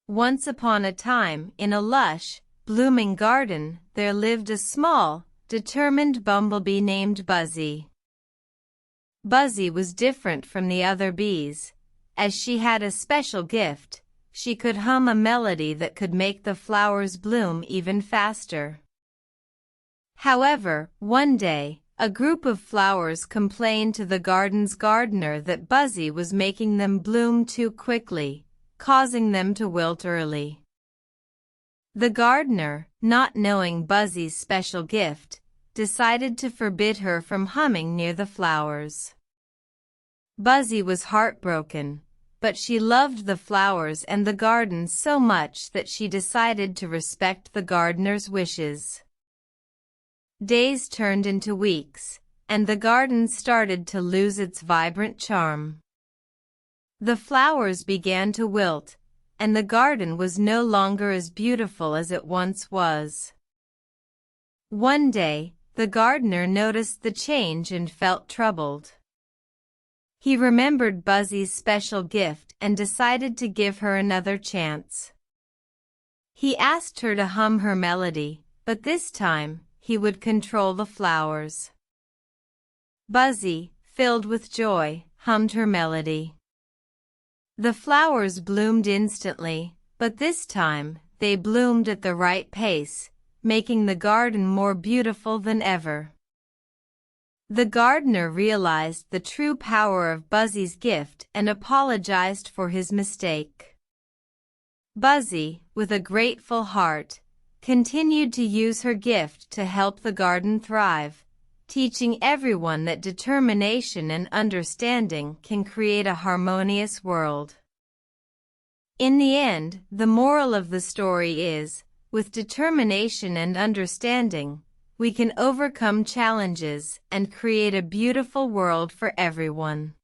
Once upon a time, in a lush, blooming garden, there lived a small, determined bumblebee named Buzzie. Buzzie was different from the other bees. As she had a special gift, she could hum a melody that could make the flowers bloom even faster. However, one day, a group of flowers complained to the garden's gardener that Buzzie was making them bloom too quickly, causing them to wilt early. The gardener, not knowing Buzzie's special gift, decided to forbid her from humming near the flowers. Buzzie was heartbroken, but she loved the flowers and the garden so much that she decided to respect the gardener's wishes. Days turned into weeks, and the garden started to lose its vibrant charm. The flowers began to wilt, and the garden was no longer as beautiful as it once was. One day, the gardener noticed the change and felt troubled. He remembered Buzzie's special gift and decided to give her another chance. He asked her to hum her melody, but this time, he would control the flowers. Buzzie, filled with joy, hummed her melody. The flowers bloomed instantly, but this time, they bloomed at the right pace, making the garden more beautiful than ever. The gardener realized the true power of Buzzie's gift and apologized for his mistake. Buzzie, with a grateful heart, continued to use her gift to help the garden thrive, teaching everyone that determination and understanding can create a harmonious world. In the end, the moral of the story is, with determination and understanding, we can overcome challenges and create a beautiful world for everyone.